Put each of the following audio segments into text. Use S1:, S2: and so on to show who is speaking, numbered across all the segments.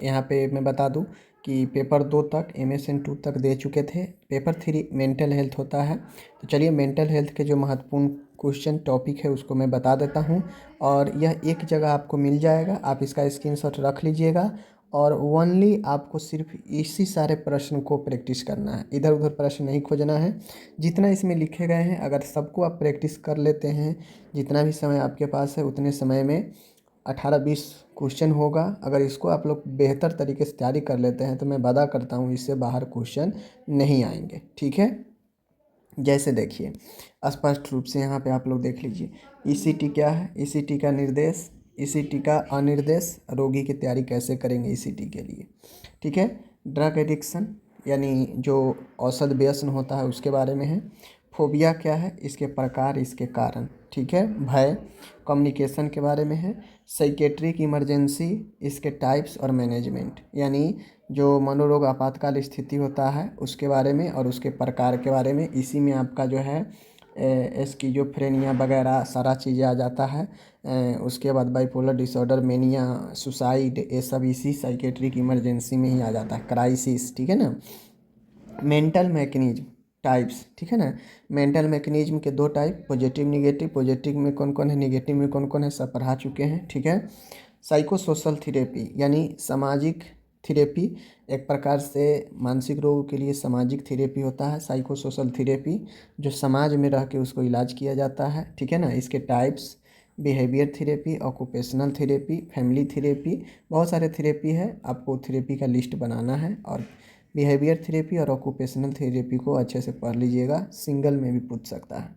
S1: यहाँ पे मैं बता दूँ कि पेपर 2 तक MSN 2 तक दे चुके थे। पेपर 3 मेंटल हेल्थ होता है। तो चलिए मेंटल हेल्थ के जो महत्वपूर्ण क्वेश्चन टॉपिक है उसको मैं बता देता हूँ, और यह एक जगह आपको मिल जाएगा। आप इसका स्क्रीनशॉट रख लीजिएगा, और ओनली आपको सिर्फ इसी सारे प्रश्न को प्रैक्टिस करना है, इधर उधर प्रश्न नहीं खोजना है। जितना इसमें लिखे गए हैं अगर सबको आप प्रैक्टिस कर लेते हैं, जितना भी समय आपके पास है उतने समय में 18-20 क्वेश्चन होगा। अगर इसको आप लोग बेहतर तरीके से तैयारी कर लेते हैं तो मैं वादा करता हूँ इससे बाहर क्वेश्चन नहीं आएंगे। ठीक है, जैसे देखिए स्पष्ट रूप से यहाँ पे आप लोग देख लीजिए, ECT क्या है, ECT का निर्देश, ECT का अनिर्देश, रोगी की तैयारी कैसे करेंगे ECT के लिए। ठीक है, ड्रग एडिक्शन यानी जो औषध व्यसन होता है उसके बारे में है। फोबिया क्या है, इसके प्रकार, इसके कारण। ठीक है, भय, कम्युनिकेशन के बारे में है। साइकेट्रिक इमरजेंसी, इसके टाइप्स और मैनेजमेंट, यानी जो मनोरोग आपातकाल स्थिति होता है उसके बारे में और उसके प्रकार के बारे में। इसी में आपका जो है स्किज़ोफ्रेनिया वगैरह सारा चीज़ें आ जाता है। उसके बाद बाइपोलर डिसऑर्डर, मेनिया, सुसाइड, ये सब इसी साइकेट्रिक इमरजेंसी में ही आ जाता है, क्राइसिस। ठीक है ना। मेंटल मैकेनिज्म टाइप्स, ठीक है ना। मेंटल मैकेनिज्म के 2 टाइप, पॉजिटिव निगेटिव। पॉजिटिव में कौन कौन है, निगेटिव में कौन कौन है, सब पढ़ा चुके हैं। ठीक है, साइको सोशल थेरेपी यानी सामाजिक थेरेपी, एक प्रकार से मानसिक रोग के लिए सामाजिक थेरेपी होता है साइको सोशल थेरेपी, जो समाज में रह के उसको इलाज किया जाता है। ठीक है ना। इसके types, behaviour therapy, occupational therapy, family therapy, बहुत सारे थेरेपी है। आपको थेरेपी का लिस्ट बनाना है, और बिहेवियर थेरेपी और ऑक्यूपेशनल थेरेपी को अच्छे से पढ़ लीजिएगा, सिंगल में भी पूछ सकता है।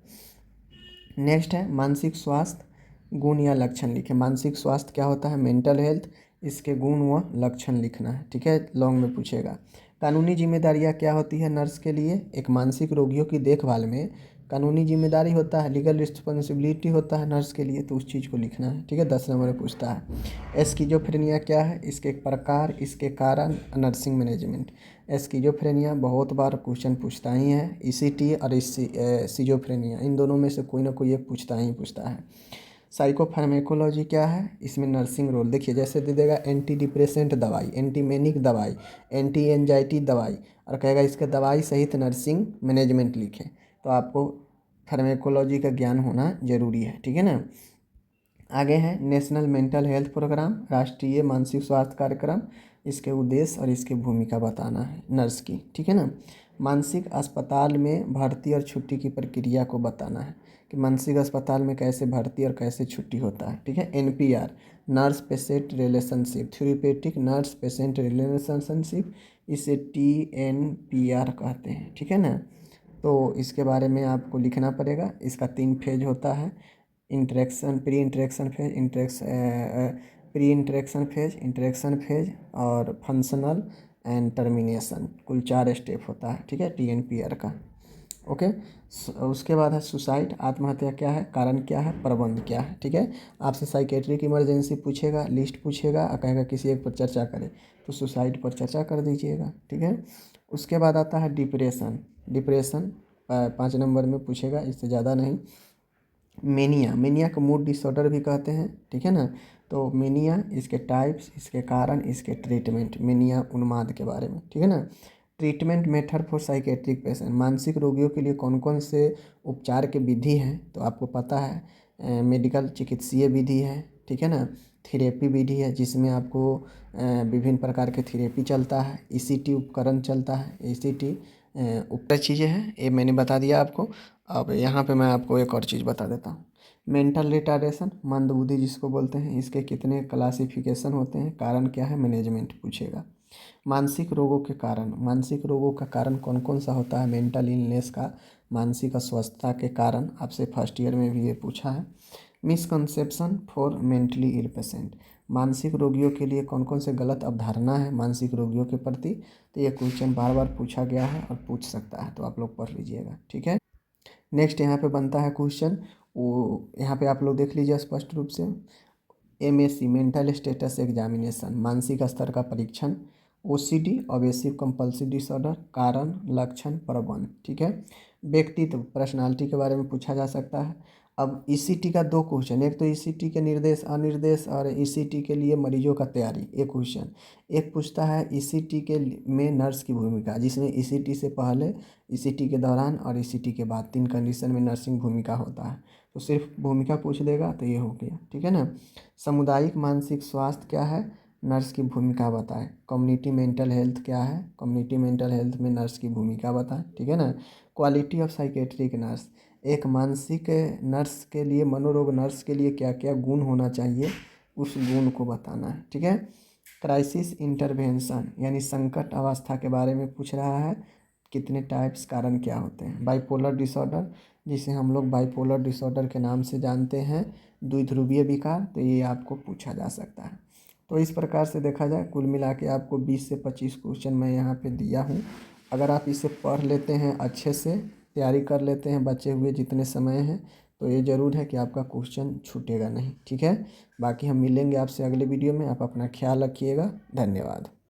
S1: नेक्स्ट है मानसिक स्वास्थ्य, गुण या लक्षण लिखें। मानसिक स्वास्थ्य क्या होता है, मेंटल हेल्थ, इसके गुण व लक्षण लिखना है। ठीक है, लॉन्ग में पूछेगा। कानूनी जिम्मेदारियां क्या होती है नर्स के लिए, एक मानसिक रोगियों की देखभाल में कानूनी जिम्मेदारी होता है, लीगल रिस्पॉन्सिबिलिटी होता है नर्स के लिए, तो उस चीज़ को लिखना है। ठीक है, 10 नंबर में पूछता है। स्किज़ोफ्रेनिया क्या है, इसके प्रकार, इसके कारण, नर्सिंग मैनेजमेंट। स्किज़ोफ्रेनिया बहुत बार क्वेश्चन पूछता ही है, ECT और सिजोफ्रेनिया, इन दोनों में से कोई ना कोई एक पूछता ही पूछता है। साइकोफार्मेकोलॉजी क्या है, इसमें नर्सिंग रोल देखिए, जैसे दे देगा एंटी डिप्रेसेंट दवाई, एंटी मेनिक दवाई, एंटी एंजाइटी दवाई, और कहेगा इसके दवाई सहित नर्सिंग मैनेजमेंट लिखें, तो आपको फार्मेकोलॉजी का ज्ञान होना जरूरी है। ठीक है ना। आगे है नेशनल मेंटल हेल्थ प्रोग्राम, राष्ट्रीय मानसिक स्वास्थ्य कार्यक्रम, इसके उद्देश्य और इसकी भूमिका बताना है नर्स की। ठीक है ना। मानसिक अस्पताल में भर्ती और छुट्टी की प्रक्रिया को बताना है कि मानसिक अस्पताल में कैसे भर्ती और कैसे छुट्टी होता है। ठीक है। NPR, nurse patient relationship, therapeutic nurse patient relationship, इसे TNPR कहते हैं। ठीक है ना। तो इसके बारे में आपको लिखना पड़ेगा। इसका 3 फेज होता है, interaction, pre interaction phase, interaction phase और फंक्शनल एंड टर्मिनेशन, कुल 4 स्टेप होता है। ठीक है, TNPR का। ओके। उसके बाद है सुसाइड, आत्महत्या क्या है, कारण क्या है, प्रबंध क्या है। ठीक है, आपसे साइकेट्रिक इमरजेंसी पूछेगा, लिस्ट पूछेगा और कहेगा किसी एक पर चर्चा करें, तो सुसाइड पर चर्चा कर दीजिएगा। ठीक है। उसके बाद आता है डिप्रेशन, डिप्रेशन 5 नंबर में पूछेगा, इससे ज़्यादा नहीं। मेनिया, मेनिया को मूड डिसऑर्डर भी कहते हैं। ठीक है ना। तो मेनिया, इसके टाइप्स, इसके कारण, इसके ट्रीटमेंट, मेनिया उन्माद के बारे में। ठीक है ना। Treatment method for psychiatric patient, मानसिक रोगियों के लिए कौन कौन से उपचार के विधि हैं, तो आपको पता है मेडिकल चिकित्सीय विधि है। ठीक है ना। थेरेपी विधि है जिसमें आपको विभिन्न प्रकार के थेरेपी चलता है, ECT उपकरण चलता है, ECT उपयुक्त चीज़ें हैं, ये मैंने बता दिया आपको। अब यहाँ पे मैं आपको एक और चीज़ बता देता हूँ। मेंटल रिटार्डेशन, मंदबुद्धि जिसको बोलते हैं, इसके कितने क्लासिफिकेशन होते हैं, कारण क्या है, मैनेजमेंट पूछेगा। मानसिक रोगों के कारण, मानसिक रोगों का कारण कौन कौन सा होता है, मेंटल इलनेस का, मानसिक अस्वस्थता के कारण, आपसे फर्स्ट ईयर में भी ये पूछा है। Misconception for mentally ill patient, मानसिक रोगियों के लिए कौन कौन से गलत अवधारणा है मानसिक रोगियों के प्रति, तो ये क्वेश्चन बार बार पूछा गया है और पूछ सकता है, तो आप लोग पढ़ लीजिएगा। ठीक है। नेक्स्ट यहाँ पे बनता है क्वेश्चन, वो यहाँ पे आप लोग देख लीजिए स्पष्ट रूप से। MSc मेंटल स्टेटस एग्जामिनेशन, मानसिक स्तर का परीक्षण। OCD ऑब्सेसिव कंपल्सिव डिसऑर्डर, कारण, लक्षण, प्रबंध। ठीक है। व्यक्तित्व, पर्सनालिटी के बारे में पूछा जा सकता है। अब ईसीटी का 2 क्वेश्चन, एक तो ईसीटी के निर्देश अनिर्देश और ईसीटी के लिए मरीजों का तैयारी एक क्वेश्चन। एक पूछता है ईसीटी के में नर्स की भूमिका, जिसमें ईसीटी से पहले, ईसीटी के दौरान और ईसीटी के बाद 3 कंडीशन में नर्सिंग भूमिका होता है। तो सिर्फ भूमिका पूछ देगा तो ये हो गया, ठीक है ना। सामुदायिक मानसिक स्वास्थ्य क्या है, नर्स की भूमिका बताएं। कम्युनिटी मेंटल हेल्थ क्या है, कम्युनिटी मेंटल हेल्थ में नर्स की भूमिका बताएं, ठीक है ना। क्वालिटी ऑफ साइकेट्रिक नर्स, एक मानसिक नर्स के लिए, मनोरोग नर्स के लिए क्या क्या गुण होना चाहिए, उस गुण को बताना है, ठीक है। क्राइसिस इंटरवेंशन यानी संकट अवस्था के बारे में पूछ रहा है, कितने टाइप्स, कारण क्या होते हैं। बाइपोलर डिसऑर्डर, जिसे हम लोग बाइपोलर डिसऑर्डर के नाम से जानते हैं, द्विध्रुवीय विकार, तो ये आपको पूछा जा सकता है। तो इस प्रकार से देखा जाए कुल मिला के आपको 20 से 25 क्वेश्चन मैं यहाँ पे दिया हूँ। अगर आप इसे पढ़ लेते हैं, अच्छे से तैयारी कर लेते हैं बचे हुए जितने समय हैं, तो ये ज़रूर है कि आपका क्वेश्चन छूटेगा नहीं, ठीक है। बाकी हम मिलेंगे आपसे अगले वीडियो में। आप अपना ख्याल रखिएगा। धन्यवाद।